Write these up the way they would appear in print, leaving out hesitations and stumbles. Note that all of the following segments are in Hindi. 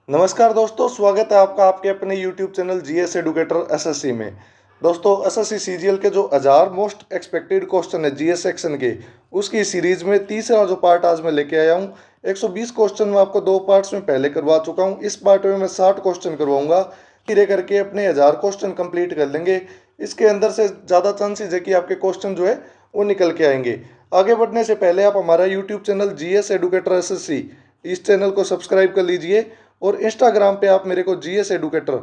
नमस्कार दोस्तों, स्वागत है आपका आपके अपने YouTube channel GS educator SSC में। दोस्तों, एसएससी सीजीएल के जो 1000 मोस्ट एक्सपेक्टेड क्वेश्चन है जीएस सेक्शन के, उसकी सीरीज में तीसरा जो पार्ट आज मैं लेके आया हूँ। 120 क्वेश्चन मैं आपको दो पार्ट्स में पहले करवा चुका हूँ। इस पार्ट में मैं 60 क्वेश्चन करवाऊंगा। धीरे करके अपने 1000 क्वेश्चन कंप्लीट कर लेंगे। इसके अंदर से ज़्यादा चांसेज है कि आपके क्वेश्चन जो है वो निकल के आएंगे। आगे बढ़ने से पहले आप हमारा YouTube channel GS educator SSC, इस चैनल को सब्सक्राइब कर लीजिए। और इंस्टाग्राम पे आप मेरे को जीएस एडुकेटर,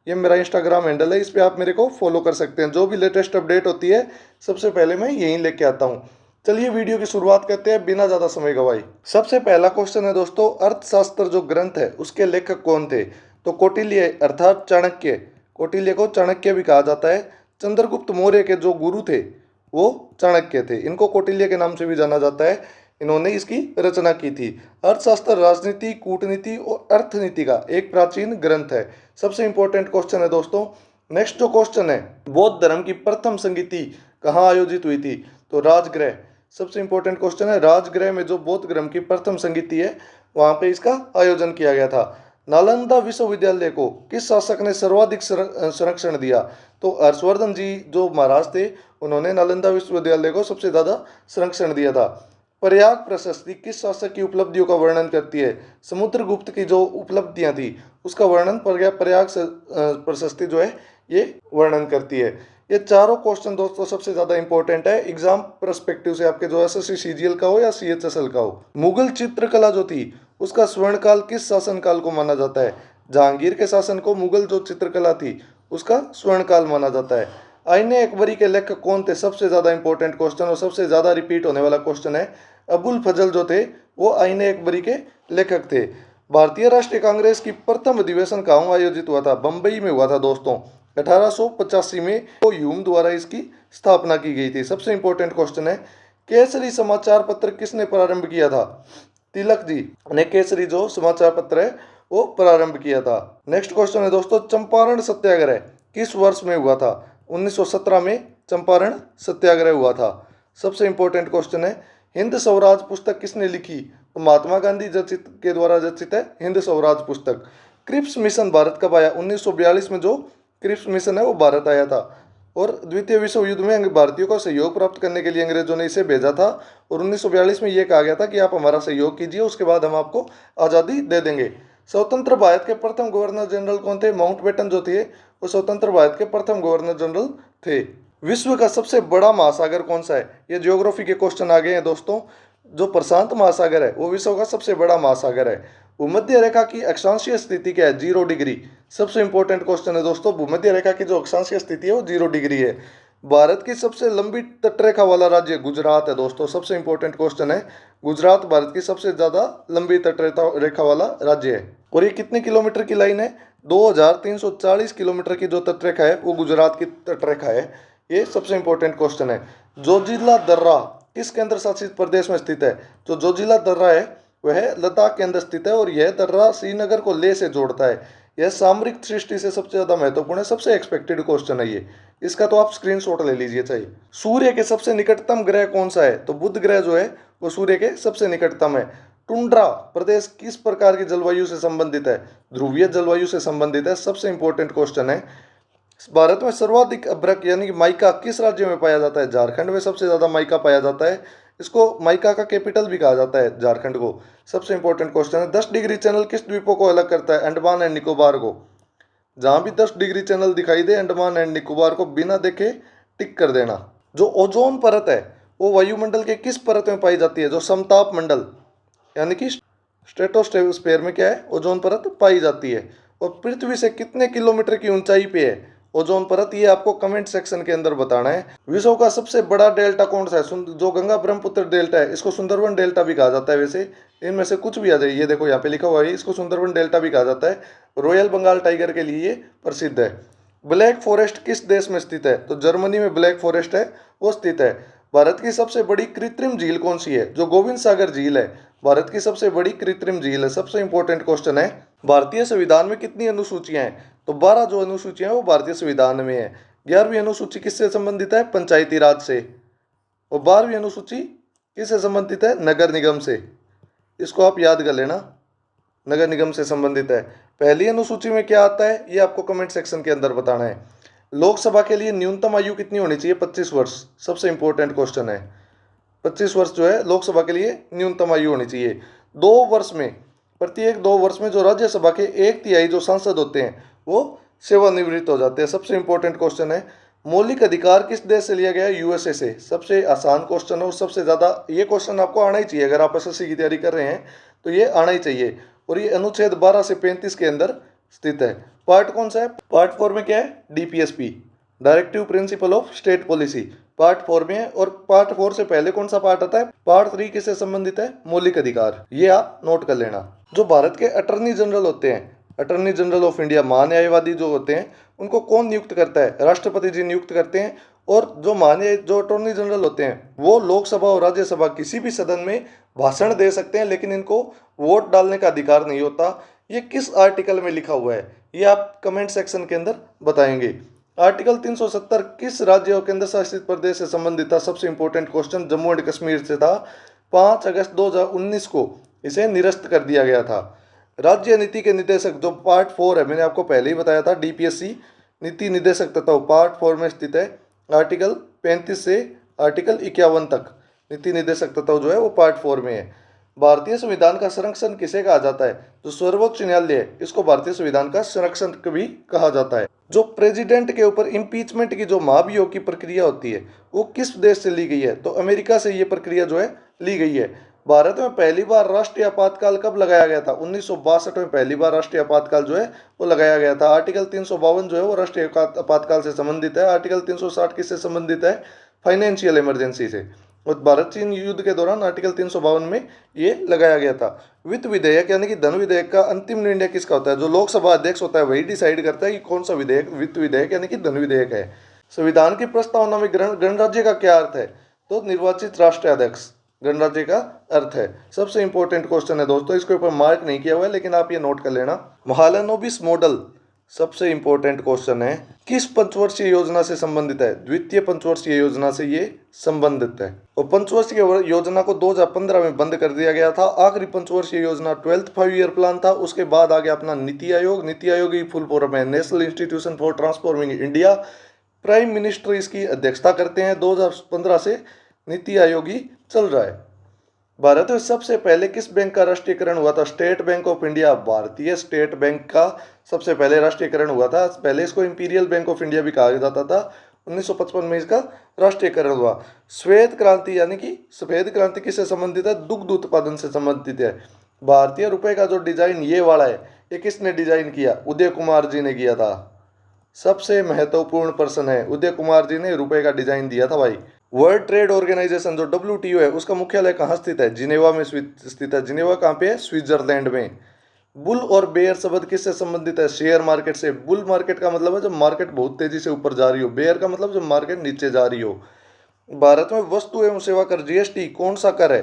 ये मेरा इंस्टाग्राम हैंडल है, इस पे आप मेरे को फॉलो कर सकते हैं। जो भी लेटेस्ट अपडेट होती है सबसे पहले मैं यहीं लेके आता हूँ। चलिए वीडियो की शुरुआत करते हैं बिना ज़्यादा समय गवाई। सबसे पहला क्वेश्चन है दोस्तों, अर्थशास्त्र जो ग्रंथ है उसके लेखक कौन थे? तो कौटिल्य अर्थात चाणक्य। कौटिल्य को चाणक्य भी कहा जाता है। चंद्रगुप्त मौर्य के जो गुरु थे वो चाणक्य थे। इनको कौटिल्य के नाम से भी जाना जाता है। इन्होंने इसकी रचना की थी। अर्थशास्त्र राजनीति, कूटनीति और अर्थनीति का एक प्राचीन ग्रंथ है। सबसे इंपॉर्टेंट क्वेश्चन है दोस्तों। नेक्स्ट जो क्वेश्चन है, बौद्ध धर्म की प्रथम संगीति कहाँ आयोजित हुई थी? तो राजगृह। सबसे इंपॉर्टेंट क्वेश्चन है, राजगृह में जो बौद्ध धर्म की प्रथम संगीति है वहां पे इसका आयोजन किया गया था। नालंदा विश्वविद्यालय को किस शासक ने सर्वाधिक संरक्षण दिया? तो हर्षवर्धन जी जो महाराज थे, उन्होंने नालंदा विश्वविद्यालय को सबसे ज्यादा संरक्षण दिया था। प्रयाग प्रशस्ति किस शासक की उपलब्धियों का वर्णन करती है? समुद्रगुप्त की जो उपलब्धियां थी उसका वर्णन प्रयाग प्रशस्ति जो है ये वर्णन करती है। ये चारों क्वेश्चन दोस्तों सबसे ज्यादा इंपॉर्टेंट है एग्जाम पर्सपेक्टिव से, आपके जो एसएससी सीजीएल का हो या सीएचएसएल का हो। मुगल चित्रकला जो थी उसका स्वर्णकाल किस शासनकाल को माना जाता है? जहांगीर के शासन को मुगल जो चित्रकला थी उसका स्वर्णकाल माना जाता है। आईने अकबरी के लेखक कौन थे? सबसे ज्यादा इंपॉर्टेंट क्वेश्चन और सबसे ज्यादा रिपीट होने वाला क्वेश्चन है। अबुल फजल जो थे वो आईने अकबरी के लेखक थे। भारतीय राष्ट्रीय कांग्रेस की प्रथम अधिवेशन कहाँ आयोजित हुआ था? बंबई में हुआ था दोस्तों। 1885 में तो ह्यूम द्वारा इसकी स्थापना की गई थी। सबसे इंपॉर्टेंट क्वेश्चन है, केसरी समाचार पत्र किसने प्रारंभ किया था? तिलक जी ने केसरी जो समाचार पत्र है वो प्रारंभ किया था। नेक्स्ट क्वेश्चन है दोस्तों, चंपारण सत्याग्रह किस वर्ष में हुआ था? 1917 में चंपारण सत्याग्रह हुआ था। सबसे इंपॉर्टेंट क्वेश्चन है, हिंद स्वराज पुस्तक किसने लिखी? तो महात्मा गांधी रचित के द्वारा रचित है हिंद स्वराज पुस्तक। क्रिप्स मिशन भारत कब आया? 1942 में जो क्रिप्स मिशन है वो भारत आया था। और द्वितीय विश्व युद्ध में भारतीयों को सहयोग प्राप्त करने के लिए अंग्रेजों ने इसे भेजा था। और 1942 में ये कहा गया था कि आप हमारा सहयोग कीजिए, उसके बाद हम आपको आज़ादी दे देंगे। स्वतंत्र भारत के प्रथम गवर्नर जनरल कौन थे? माउंटबेटन जो थे वो स्वतंत्र भारत के प्रथम गवर्नर जनरल थे। विश्व का सबसे बड़ा महासागर कौन सा है? ये ज्योग्राफी के क्वेश्चन आ गए हैं दोस्तों। जो प्रशांत महासागर है वो विश्व का सबसे बड़ा महासागर है। भूमध्य रेखा की अक्षांशीय स्थिति क्या है? 0 डिग्री। सबसे इंपॉर्टेंट क्वेश्चन है दोस्तों, भूमध्य रेखा की जो अक्षांशीय स्थिति है वो 0 डिग्री है। भारत की सबसे लंबी तटरेखा वाला राज्य गुजरात है दोस्तों। सबसे इंपॉर्टेंट क्वेश्चन है, गुजरात भारत की सबसे ज्यादा लंबी तटरेखा वाला राज्य है। और ये कितने किलोमीटर की लाइन है? 2340 किलोमीटर की जो तटरेखा है वो गुजरात की तटरेखा है। ये सबसे इंपॉर्टेंट क्वेश्चन है। जोजिला दर्रा किस केंद्र शासित प्रदेश में स्थित है? तो जोजिला दर्रा है वह लद्दाख के अंदर स्थित है। और यह दर्रा श्रीनगर को लेह से जोड़ता है। यह सामरिक दृष्टि से सबसे ज्यादा महत्वपूर्ण है। सबसे एक्सपेक्टेड क्वेश्चन है ये, इसका तो आप स्क्रीनशॉट ले लीजिए चाहिए। सूर्य के सबसे निकटतम ग्रह कौन सा है? तो बुध ग्रह जो है वो सूर्य के सबसे निकटतम है। टुंड्रा प्रदेश किस प्रकार की जलवायु से संबंधित है? ध्रुवीय जलवायु से संबंधित है। सबसे इंपॉर्टेंट क्वेश्चन है, भारत में सर्वाधिक अभ्रक यानी कि माइका किस राज्य में पाया जाता है? झारखंड में सबसे ज्यादा माइका पाया जाता है। इसको माइका का कैपिटल भी कहा जाता है झारखंड को। सबसे इंपॉर्टेंट क्वेश्चन है, 10 डिग्री चैनल किस द्वीपों को अलग करता है? अंडमान एंड निकोबार को। जहां भी 10 डिग्री चैनल दिखाई दे अंडमान एंड निकोबार को बिना देखे टिक कर देना। जो ओजोन परत है वो वायुमंडल के किस परत में पाई जाती है? जो समताप मंडल यानी कि स्ट्रेटोस्फेयर में क्या है? ओजोन परत पाई जाती है। और पृथ्वी से कितने किलोमीटर की ऊंचाई पे है ओजोन परत? ये आपको कमेंट सेक्शन के अंदर बताना है। विश्व का सबसे बड़ा डेल्टा कौन सा है? जो गंगा ब्रह्मपुत्र डेल्टा है, इसको सुंदरवन डेल्टा भी कहा जाता है। वैसे इनमें से कुछ भी आ जाए, ये देखो यहाँ पे लिखा हुआ है, इसको सुंदरवन डेल्टा भी कहा जाता है। रॉयल बंगाल टाइगर के लिए ये प्रसिद्ध है। ब्लैक फॉरेस्ट किस देश में स्थित है? तो जर्मनी में ब्लैक फॉरेस्ट है वो स्थित है। भारत की सबसे बड़ी कृत्रिम झील कौन सी है? जो गोविंद सागर झील है भारत की सबसे बड़ी कृत्रिम झील है। सबसे इंपॉर्टेंट क्वेश्चन है, भारतीय संविधान में कितनी अनुसूचियां हैं? तो 12 जो अनुसूचियां हैं वो भारतीय संविधान में है। 11वीं अनुसूची किससे संबंधित है? पंचायती राज से। और 12वीं अनुसूची किससे संबंधित है? नगर निगम से। इसको आप याद कर लेना, नगर निगम से संबंधित है। पहली अनुसूची में क्या आता है ये आपको कमेंट सेक्शन के अंदर बताना है। लोकसभा के लिए न्यूनतम आयु कितनी होनी चाहिए? 25 वर्ष। सबसे इंपॉर्टेंट क्वेश्चन है। 25 वर्ष जो है लोकसभा के लिए न्यूनतम आयु होनी चाहिए। 2 वर्ष में, प्रत्येक 2 वर्ष में जो राज्यसभा के 1/3 जो सांसद होते हैं वो सेवानिवृत्त हो जाते हैं। सबसे इंपॉर्टेंट क्वेश्चन है। मौलिक अधिकार किस देश से लिया गया है? यूएसए से। सबसे आसान क्वेश्चन है और सबसे ज़्यादा ये क्वेश्चन आपको आना ही चाहिए। अगर आप एसएससी की तैयारी कर रहे हैं तो ये आना ही चाहिए। और ये अनुच्छेद 12 से 35 के अंदर स्थित है। पार्ट कौन सा है? पार्ट 4 में क्या है? DPSP, directive principle of state policy, part 4 में है। और पार्ट 4 से पहले कौन सा पार्ट आता है? पार्ट 3 किससे संबंधित है? मौलिक अधिकार। ये आप नोट कर लेना। जो भारत के अटर्नी जनरल होते हैं, अटर्नी जनरल ऑफ इंडिया, महान्यायवादी जो होते हैं, उनको कौन नियुक्त करता है? राष्ट्रपति जी नियुक्त करते हैं। और जो अटॉर्नी जनरल होते हैं वो लोकसभा और राज्यसभा किसी भी सदन में भाषण दे सकते हैं, लेकिन इनको वोट डालने का अधिकार नहीं होता। ये किस आर्टिकल में लिखा हुआ है ये आप कमेंट सेक्शन के अंदर बताएंगे। आर्टिकल 370 किस राज्य और केंद्र शासित प्रदेश से संबंधित था? सबसे important question Jammu and Kashmir से था। 5 अगस्त 2019 को इसे निरस्त कर दिया गया था। राज्य नीति के निदेशक जो पार्ट 4 है, मैंने आपको पहले ही बताया था, डीपीएससी नीति निदेशक तत्व पार्ट 4 में स्थित है। आर्टिकल 35 से आर्टिकल 51 तक नीति निदेशक तत्व जो है वो पार्ट 4 में है। भारतीय संविधान का संरक्षण किसे कहा जाता है? जो सर्वोच्च न्यायालय है इसको भारतीय संविधान का संरक्षण भी कहा जाता है। जो प्रेसिडेंट के ऊपर इम्पीचमेंट की जो महाभियोग की प्रक्रिया होती है वो किस देश से ली गई है? तो अमेरिका से ये प्रक्रिया जो है ली गई है। भारत में पहली बार राष्ट्रीय आपातकाल कब लगाया गया था? 1962 में पहली बार राष्ट्रीय आपातकाल जो है वो लगाया गया था। आर्टिकल 352 जो है वो राष्ट्रीय आपातकाल से संबंधित है। आर्टिकल 360 किससे संबंधित है? फाइनेंशियल इमरजेंसी से। और भारत चीन युद्ध के दौरान आर्टिकल 352 में ये लगाया गया था। वित्त विधेयक यानी कि धन विधेयक का अंतिम निर्णय किसका होता है? जो लोकसभा अध्यक्ष होता है वही डिसाइड करता है कि कौन सा विधेयक वित्त विधेयक यानी कि धन विधेयक है। संविधान की प्रस्तावना में गणराज्य का क्या अर्थ है? तो निर्वाचित राष्ट्राध्यक्ष गणराज्य का अर्थ है। सबसे इंपॉर्टेंट क्वेश्चन है दोस्तों, इसके ऊपर मार्क नहीं किया हुआ है लेकिन आप ये नोट कर लेना। महालनोबिस मॉडल सबसे इंपॉर्टेंट क्वेश्चन है, किस पंचवर्षीय योजना से संबंधित है? द्वितीय पंचवर्षीय योजना से ये संबंधित है। और पंचवर्षीय योजना को 2015 में बंद कर दिया गया था। आखिरी पंचवर्षीय योजना 12th 5 ईयर प्लान था। उसके बाद आ गया अपना नीति आयोग। नीति आयोग की फुल फॉर्म है national institution for transforming India. Prime minister इसकी अध्यक्षता करते हैं। 2015 से नीति आयोग ही चल रहा है। भारत में सबसे पहले किस बैंक का राष्ट्रीयकरण हुआ था? State bank of India. भारतीय स्टेट बैंक का सबसे पहले राष्ट्रीयकरण हुआ था। पहले इसको इंपीरियल बैंक ऑफ इंडिया भी कहा जाता था। 1955 में इसका राष्ट्रीयकरण हुआ। श्वेत क्रांति यानी कि सफेद क्रांति किससे संबंधित है? दुग्ध उत्पादन से संबंधित है। भारतीय रुपए का जो डिजाइन ये वाला है ये किसने डिजाइन किया? उदय कुमार जी ने किया था। सबसे महत्वपूर्ण पर्सन है, उदय कुमार जी ने रुपए का डिजाइन दिया था भाई। वर्ल्ड ट्रेड ऑर्गेनाइजेशन जो WTO है उसका मुख्यालय कहाँ स्थित है? जिनेवा में स्थित है। जिनेवा कहाँ पे है? स्विट्जरलैंड में। बुल और बेयर शब्द किससे संबंधित है? शेयर मार्केट से। बुल मार्केट का मतलब है जब मार्केट बहुत तेजी से ऊपर जा रही हो। बेयर का मतलब जब मार्केट नीचे जा रही हो। भारत में वस्तु एवं सेवा कर GST कौन सा कर है?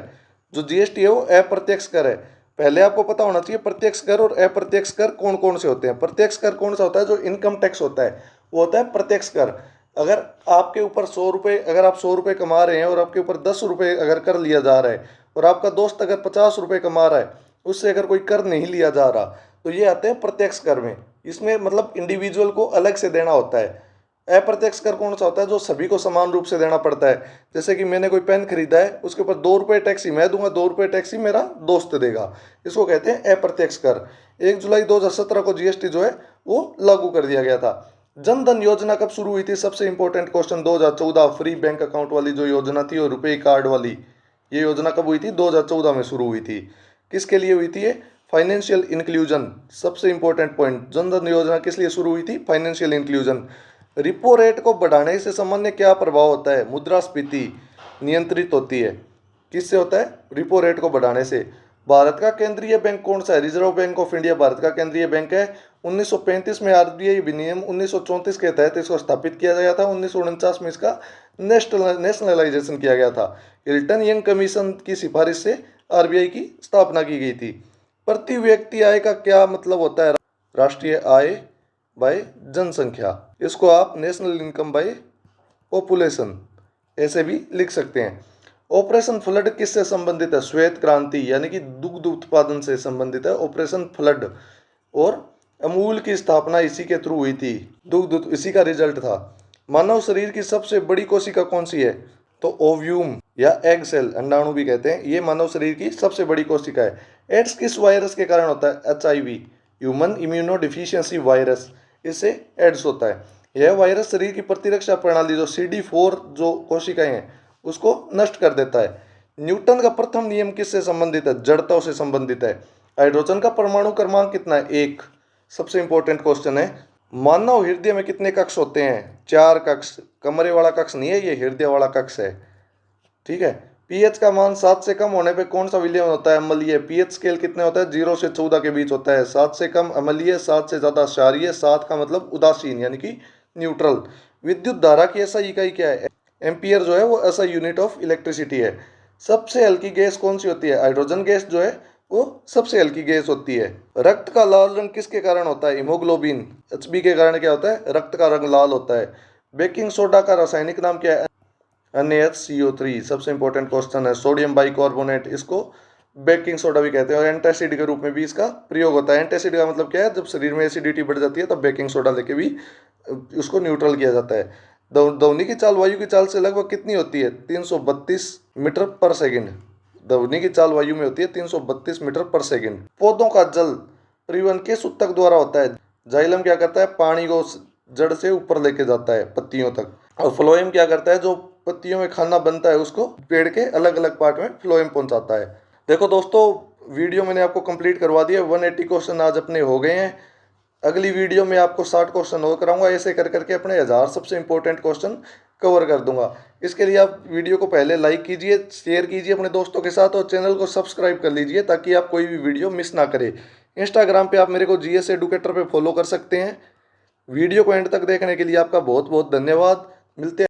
जो GST है वो अप्रत्यक्ष कर है। पहले आपको पता होना चाहिए प्रत्यक्ष कर और अप्रत्यक्ष कर कौन कौन से होते हैं। प्रत्यक्ष कर कौन सा होता है? जो इनकम टैक्स होता है वो होता है प्रत्यक्ष कर। अगर आपके ऊपर 100 रुपये, अगर आप 100 रुपये कमा रहे हैं और आपके ऊपर 10 रुपये अगर कर लिया जा रहा है और आपका दोस्त अगर 50 रुपये कमा रहा है उससे अगर कोई कर नहीं लिया जा रहा तो ये आते हैं प्रत्यक्ष कर में। इसमें मतलब इंडिविजुअल को अलग से देना होता है। अप्रत्यक्ष कर कौन सा होता है? जो सभी को समान रूप से देना पड़ता है। जैसे कि मैंने कोई पेन खरीदा है उसके ऊपर 2 रुपये टैक्स ही मैं दूंगा, 2 रुपये टैक्स ही मेरा दोस्त देगा। इसको कहते हैं अप्रत्यक्ष कर। 1 जुलाई 2017 को GST जो है वो लागू कर दिया गया था। जन धन योजना कब शुरू हुई थी? सबसे important question 2014। Free bank account वाली जो योजना थी और रुपए कार्ड वाली ये योजना कब हुई थी? 2014 में शुरू हुई थी। किसके लिए हुई थी ये? Financial inclusion. सबसे इंपॉर्टेंट पॉइंट, जन धन योजना किस लिए शुरू हुई थी? Financial inclusion. रिपो रेट को बढ़ाने से सामान्य क्या प्रभाव होता है? मुद्रास्फीति नियंत्रित होती है। किससे होता है? रिपो रेट को बढ़ाने से। भारत का केंद्रीय बैंक कौन सा है? Reserve bank of India Bharat का केंद्रीय बैंक है। 1935 में RBI विनियम 1934 के तहत इसको स्थापित किया गया था। 1949 में इसका नेशनलाइजेशन किया गया था। हिल्टन यंग कमीशन की सिफारिश से RBI की स्थापना की गई थी। प्रति व्यक्ति आय का क्या मतलब होता है? राष्ट्रीय आय बाय जनसंख्या। इसको आप नेशनल इनकम बाय पॉपुलेशन ऐसे भी लिख सकते हैं। ऑपरेशन फ्लड किससे संबंधित है? श्वेत क्रांति यानी कि दुग्ध उत्पादन से संबंधित है ऑपरेशन फ्लड। और अमूल की स्थापना इसी के थ्रू हुई थी, दुग्ध इसी का रिजल्ट था। मानव शरीर की सबसे बड़ी कोशिका कौन सी है? तो ओव्यूम या एग सेल, अंडाणु भी कहते हैं, ये मानव शरीर की सबसे बड़ी कोशिका है। एड्स किस वायरस के कारण होता है? HIV, human immuno deficiency virus, इससे एड्स होता है। यह वायरस शरीर की प्रतिरक्षा प्रणाली जो CD4 जो कोशिकाएं हैं उसको नष्ट कर देता है। न्यूटन का प्रथम नियम किससे संबंधित है? जड़ता से संबंधित है। हाइड्रोजन का परमाणु क्रमांक कितना है? 1। सबसे इंपॉर्टेंट क्वेश्चन है। मानव हृदय में कितने कक्ष होते हैं? 4 कक्ष। कमरे वाला कक्ष नहीं है, ये हृदय वाला कक्ष है। ठीक है। पीएच का मान 7 से कम होने पे कौन सा विलयन होता है? अम्लीय। पीएच स्केल कितने होता है? 0 से 14 के बीच होता है। 7 से कम अम्लीय, 7 से ज्यादा क्षारीय, 7 का मतलब उदासीन यानी कि न्यूट्रल। विद्युत धारा की SI इकाई क्या है? एम्पियर जो है वो SI यूनिट ऑफ इलेक्ट्रिसिटी है। सबसे हल्की गैस कौन सी होती है? हाइड्रोजन गैस जो है वो सबसे हल्की गैस होती है। रक्त का लाल रंग किसके कारण होता है? हीमोग्लोबिन, HB के कारण क्या होता है? रक्त का रंग लाल होता है। बेकिंग सोडा का रासायनिक नाम क्या है? NaHCO3। सबसे इंपॉर्टेंट क्वेश्चन है। सोडियम बाइकार्बोनेट, इसको बेकिंग सोडा भी कहते हैं और एंटासिड के रूप में भी इसका प्रयोग होता है। एंटासिड का मतलब क्या है? जब शरीर में एसिडिटी बढ़ जाती है तब बेकिंग सोडा लेके भी उसको न्यूट्रल किया जाता है। ध्वनि की चाल वायु की चाल से लगभग कितनी होती है? 332 मीटर पर सेकंड। ध्वनि की चाल वायु में होती है 332 मीटर पर सेकंड। पौधों का जल परिवहन किस ऊतक द्वारा होता है? जाइलम क्या करता है? पानी को जड़ से ऊपर लेके जाता है पत्तियों तक। और फ्लोएम क्या करता है? जो पत्तियों में खाना बनता है उसको पेड़ के अलग अलग पार्ट में फ्लोएम पहुंचाता है। देखो दोस्तों, वीडियो मैंने आपको कंप्लीट करवा दिया। 180 क्वेश्चन आज अपने हो गए हैं। अगली वीडियो में आपको 60 क्वेश्चन और कराऊंगा। ऐसे कर करके अपने 1000 सबसे इंपॉर्टेंट क्वेश्चन कवर कर दूंगा। इसके लिए आप वीडियो को पहले लाइक कीजिए, शेयर कीजिए अपने दोस्तों के साथ और चैनल को सब्सक्राइब कर लीजिए ताकि आप कोई भी वीडियो मिस ना करें। इंस्टाग्राम पे आप मेरे को GS एडुकेटर पे फॉलो कर सकते हैं। वीडियो को एंड तक देखने के लिए आपका बहुत बहुत धन्यवाद। मिलते हैं।